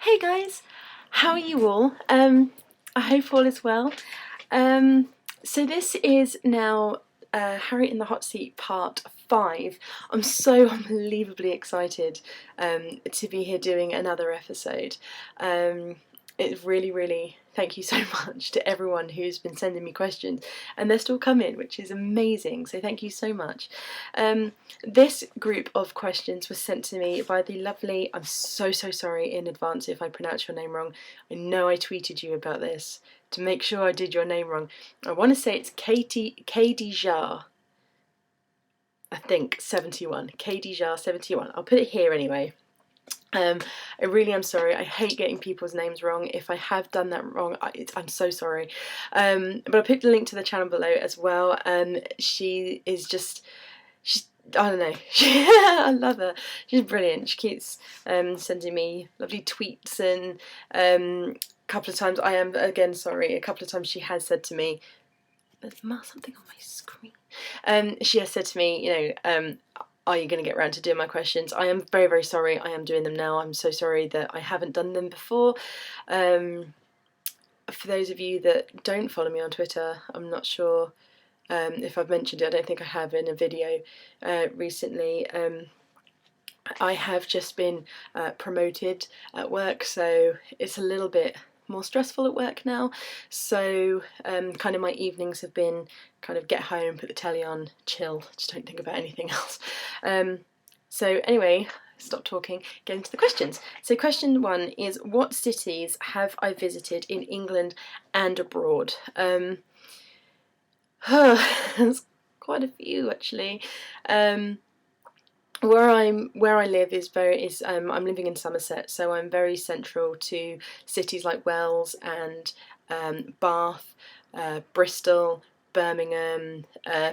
Hey guys, how are you all? I hope all is well. So this is now Harriet in the Hot Seat part 5. I'm so unbelievably excited to be here doing another episode. It's really, thank you so much to everyone who's been sending me questions, and they're still coming, which is amazing, so thank you so much. This group of questions was sent to me by the lovely, I'm so sorry in advance if I pronounce your name wrong. I know I tweeted you about this to make sure I did your name wrong. I want to say it's Katie Jar, I think, 71. Katie Jar 71. I'll put it here anyway. I really am sorry. I hate getting people's names wrong. If I have done that wrong, I'm so sorry. But I'll put the link to the channel below as well. She is just, I don't know. I love her. She's brilliant. She keeps sending me lovely tweets, and a couple of times, I am again sorry, a couple of times she has said to me, there's something on my screen. She has said to me, are you going to get around to doing my questions? I am very sorry. I am doing them now. I'm so sorry that I haven't done them before. For those of you that don't follow me on Twitter, I'm not sure if I've mentioned it. I don't think I have in a video recently. I have just been promoted at work, so it's a little bit more stressful at work now. So kind of my evenings have been kind of get home, put the telly on, chill, just don't think about anything else. So anyway, stop talking, get into the questions. So question 1 is, what cities have I visited in England and abroad? There's quite a few actually. Where I live is I'm living in Somerset, so I'm very central to cities like Wells and Bath, Bristol, Birmingham,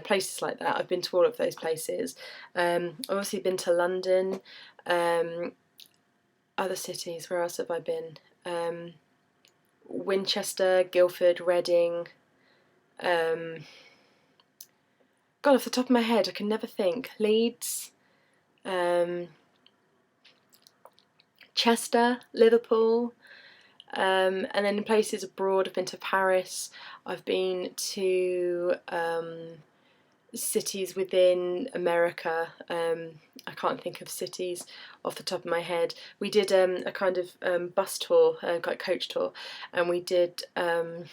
places like that. I've been to all of those places. I've obviously been to London. Other cities, where else have I been? Winchester, Guildford, Reading. God, off the top of my head, I can never think. Leeds. Chester, Liverpool, and then in places abroad, I've been to Paris, I've been to cities within America. I can't think of cities off the top of my head. We did a kind of bus tour, like coach tour, and we did, can't remember,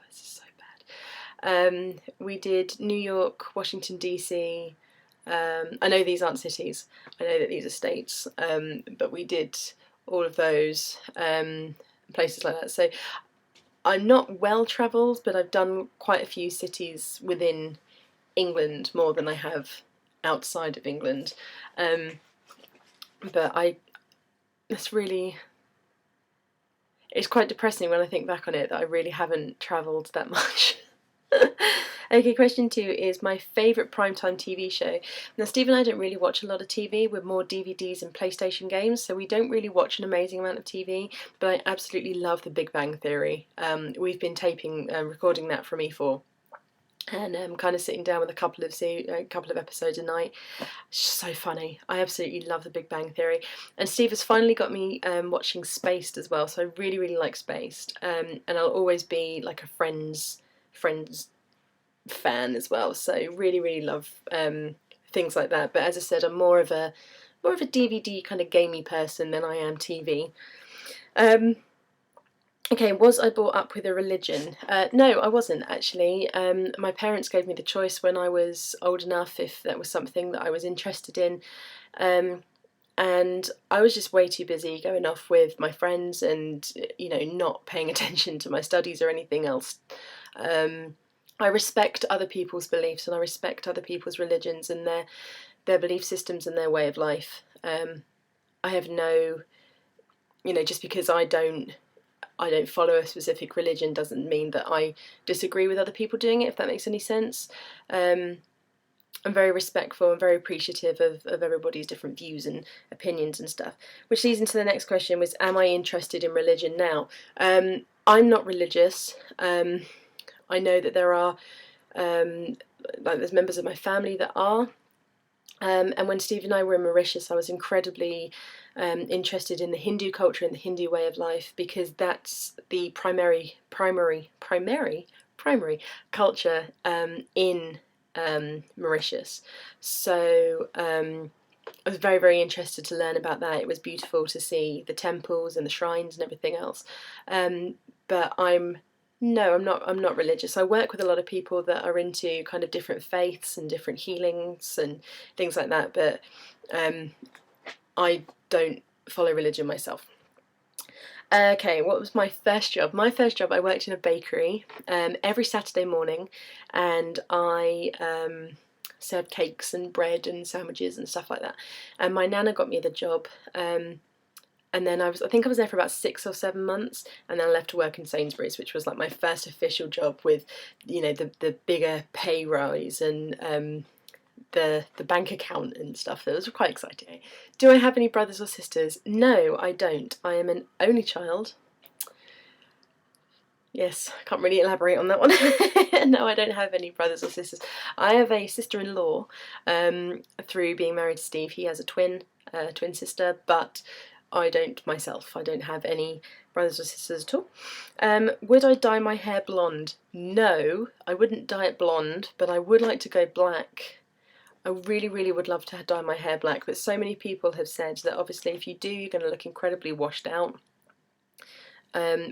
this is so bad. We did New York, Washington DC. I know these aren't cities, I know that these are states, but we did all of those places like that. So I'm not well travelled, but I've done quite a few cities within England, more than I have outside of England. But it's quite depressing when I think back on it, that I really haven't travelled that much. Okay, question 2 is my favourite primetime TV show. Now, Steve and I don't really watch a lot of TV. We're more DVDs and PlayStation games, so we don't really watch an amazing amount of TV, but I absolutely love The Big Bang Theory. We've been recording that from E4, and kind of sitting down with a couple of episodes a night. It's just so funny. I absolutely love The Big Bang Theory. And Steve has finally got me watching Spaced as well, so I really like Spaced. And I'll always be like a Friends fan as well, so really love things like that. But as I said, I'm more of a DVD kind of gamey person than I am TV. Okay, was I brought up with a religion? No, I wasn't actually. My parents gave me the choice when I was old enough if that was something that I was interested in, and I was just way too busy going off with my friends and not paying attention to my studies or anything else. I respect other people's beliefs, and I respect other people's religions and their belief systems and their way of life. I have no, just because I don't follow a specific religion doesn't mean that I disagree with other people doing it, if that makes any sense. I'm very respectful and very appreciative of everybody's different views and opinions and stuff. Which leads into the next question, was, am I interested in religion now? I'm not religious. I know that there are, there's members of my family that are, And when Steve and I were in Mauritius, I was incredibly interested in the Hindu culture and the Hindu way of life, because that's the primary culture in Mauritius. So I was very, very interested to learn about that. It was beautiful to see the temples and the shrines and everything else. But no, I'm not religious. I work with a lot of people that are into kind of different faiths and different healings and things like that, but I don't follow religion myself. Okay, what was my first job? My first job, I worked in a bakery every Saturday morning, and I served cakes and bread and sandwiches and stuff like that. And my nana got me the job. And then I think I was there for about 6 or 7 months, and then I left to work in Sainsbury's, which was like my first official job with, you know, the bigger pay rise and the bank account and stuff. That was quite exciting. Do I have any brothers or sisters? No, I don't. I am an only child. Yes, I can't really elaborate on that one. No, I don't have any brothers or sisters. I have a sister-in-law through being married to Steve. He has a twin sister, but I don't myself. I don't have any brothers or sisters at all. Would I dye my hair blonde? No, I wouldn't dye it blonde, but I would like to go black. I really, really would love to dye my hair black, but so many people have said that obviously if you do, you're going to look incredibly washed out.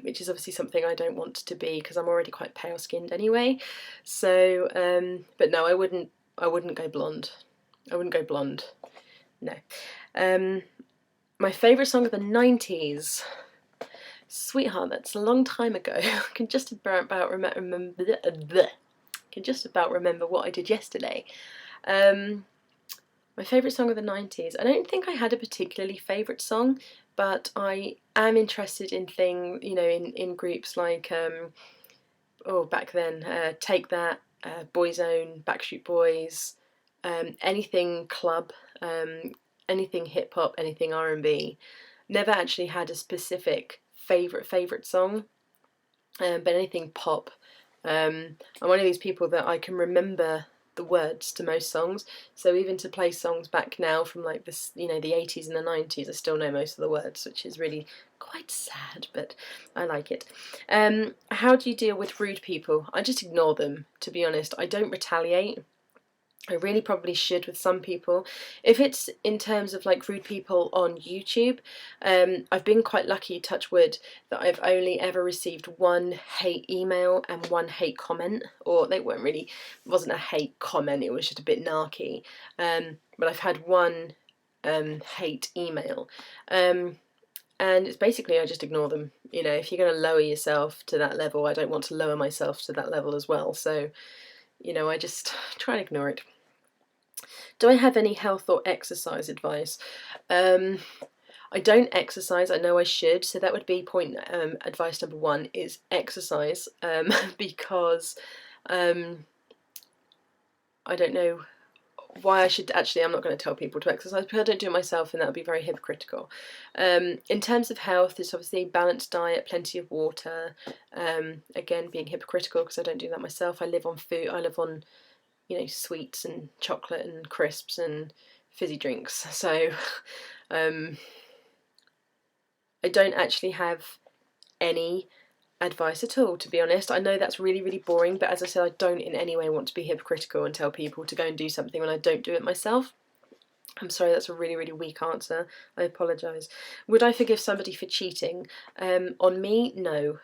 Which is obviously something I don't want to be, because I'm already quite pale skinned anyway. So, but no, I wouldn't go blonde. I wouldn't go blonde. No. My favourite song of the 90s. Sweetheart, that's a long time ago. I can just about remember what I did yesterday. My favourite song of the 90s. I don't think I had a particularly favourite song, but I am interested in in groups like back then, Take That, Boyzone, Backstreet Boys, anything club, anything hip hop, anything R&B. Never actually had a specific favourite song, but anything pop. I'm one of these people that I can remember the words to most songs, so even to play songs back now from like this, the 80s and the 90s, I still know most of the words, which is really quite sad, but I like it. How do you deal with rude people? I just ignore them, to be honest. I don't retaliate. I really probably should with some people. If it's in terms of like rude people on YouTube, I've been quite lucky, touch wood, that I've only ever received one hate email and one hate comment, or they wasn't a hate comment, it was just a bit narky. But I've had one hate email. And it's basically, I just ignore them. If you're going to lower yourself to that level, I don't want to lower myself to that level as well. So, I just try and ignore it. Do I have any health or exercise advice? I don't exercise. I know I should. So that would be advice number 1 is exercise, because I don't know why I should. Actually, I'm not going to tell people to exercise because I don't do it myself, and that would be very hypocritical. In terms of health, it's obviously balanced diet, plenty of water. Again, being hypocritical because I don't do that myself. I live on food. I live on sweets and chocolate and crisps and fizzy drinks. So I don't actually have any advice at all, to be honest. I know that's really, really boring, but as I said, I don't in any way want to be hypocritical and tell people to go and do something when I don't do it myself. I'm sorry, that's a really, really weak answer. I apologise. Would I forgive somebody for cheating? On me, no.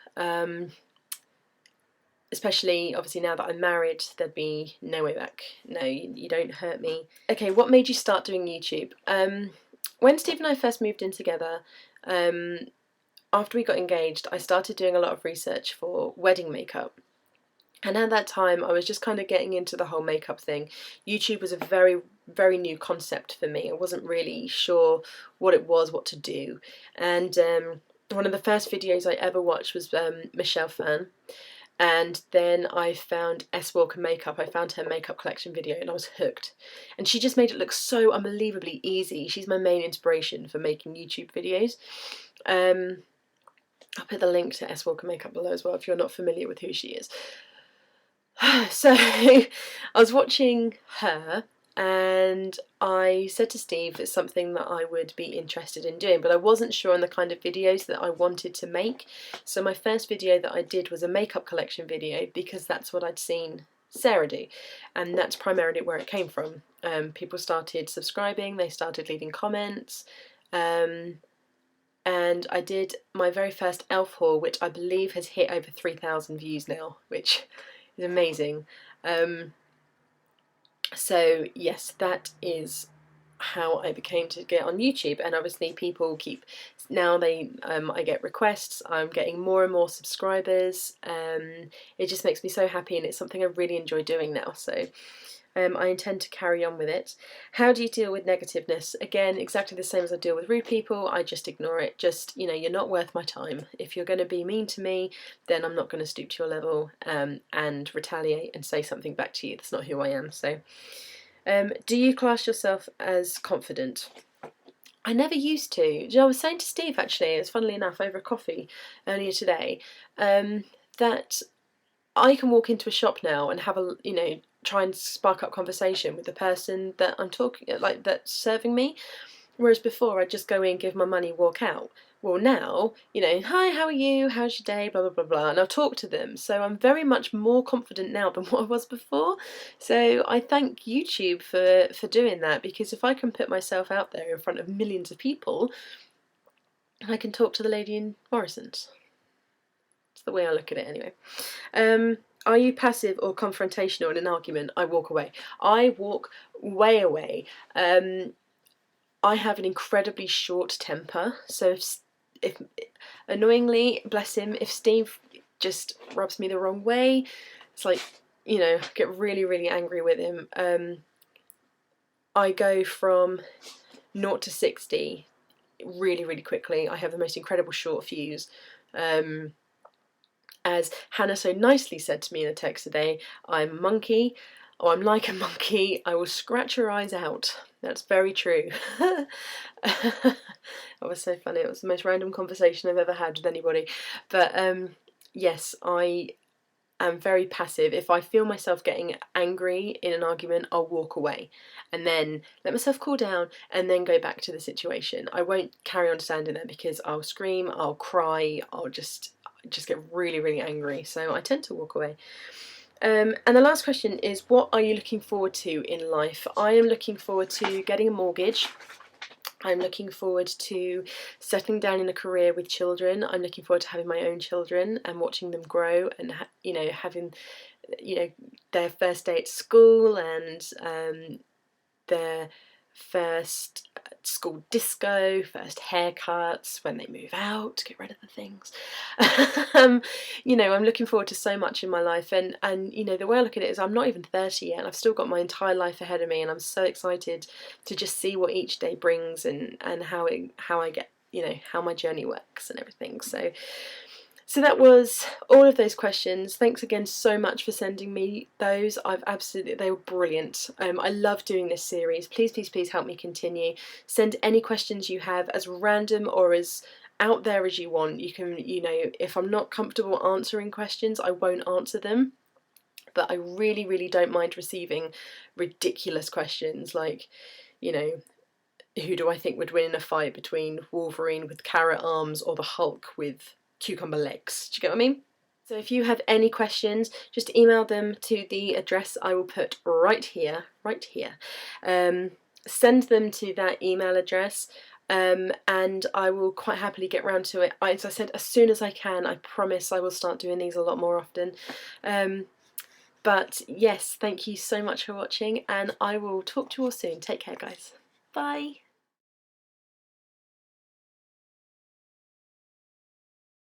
Especially, obviously, now that I'm married, there'd be no way back. No, you don't hurt me. Okay, what made you start doing YouTube? When Steve and I first moved in together, after we got engaged, I started doing a lot of research for wedding makeup. And at that time, I was just kind of getting into the whole makeup thing. YouTube was a very, very new concept for me. I wasn't really sure what it was, what to do. And one of the first videos I ever watched was Michelle Phan. And then I found S Walker Makeup. I found her makeup collection video and I was hooked. And she just made it look so unbelievably easy. She's my main inspiration for making YouTube videos. I'll put the link to S Walker Makeup below as well if you're not familiar with who she is. So I was watching her, and I said to Steve it's something that I would be interested in doing, but I wasn't sure on the kind of videos that I wanted to make. So my first video that I did was a makeup collection video, because that's what I'd seen Sara do, and that's primarily where it came from. People started subscribing, they started leaving comments, and I did my very first elf haul, which I believe has hit over 3,000 views now, which is amazing. So yes, that is how I became to get on YouTube, and obviously people keep, now I get requests, I'm getting more and more subscribers. It just makes me so happy, and it's something I really enjoy doing now, so I intend to carry on with it. How do you deal with negativeness? Again, exactly the same as I deal with rude people. I just ignore it. Just, you know, you're not worth my time. If you're going to be mean to me, then I'm not going to stoop to your level and retaliate and say something back to you. That's not who I am. So do you class yourself as confident? I never used to. You know, I was saying to Steve, actually, it's funnily enough, over a coffee earlier today, that I can walk into a shop now and have a, you know, try and spark up conversation with the person that I'm talking, like, that's serving me. Whereas before I'd just go in, give my money, walk out. Well, now, you know, hi, how are you? How's your day? Blah, blah, blah, blah. And I'll talk to them. So I'm very much more confident now than what I was before. So I thank YouTube for doing that, because if I can put myself out there in front of millions of people, I can talk to the lady in Morrison's. It's the way I look at it anyway. Are you passive or confrontational in an argument? I walk away. I walk way away. I have an incredibly short temper, so if annoyingly, bless him, if Steve just rubs me the wrong way, it's like, you know, I get really, really angry with him. I go from 0 to 60 really, really quickly. I have the most incredible short fuse. As Hannah so nicely said to me in a text today, I'm a monkey, or I'm like a monkey, I will scratch your eyes out. That's very true. That was so funny. It was the most random conversation I've ever had with anybody. But yes, I am very passive. If I feel myself getting angry in an argument, I'll walk away and then let myself cool down and then go back to the situation. I won't carry on standing there, because I'll scream, I'll cry, I'll just get really, really angry. So I tend to walk away. And the last question is, what are you looking forward to in life? I am looking forward to getting a mortgage. I'm looking forward to settling down in a career with children. I'm looking forward to having my own children and watching them grow, and you know, having, you know, their first day at school, and their first school disco, first haircuts, when they move out to get rid of the things. You know, I'm looking forward to so much in my life, and you know, the way I look at it is I'm not even 30 yet, and I've still got my entire life ahead of me, and I'm so excited to just see what each day brings, and how I get, you know, how my journey works and everything. So that was all of those questions. Thanks again so much for sending me those. They were brilliant. I love doing this series. Please, please, please help me continue. Send any questions you have, as random or as out there as you want. You can, you know, if I'm not comfortable answering questions, I won't answer them. But I really, really don't mind receiving ridiculous questions like, you know, who do I think would win in a fight between Wolverine with carrot arms or the Hulk with cucumber legs? Do you get what I mean? So if you have any questions, just email them to the address I will put right here, right here. Send them to that email address, and I will quite happily get round to it. As I said, as soon as I can. I promise I will start doing these a lot more often. But yes, thank you so much for watching, and I will talk to you all soon. Take care, guys. Bye.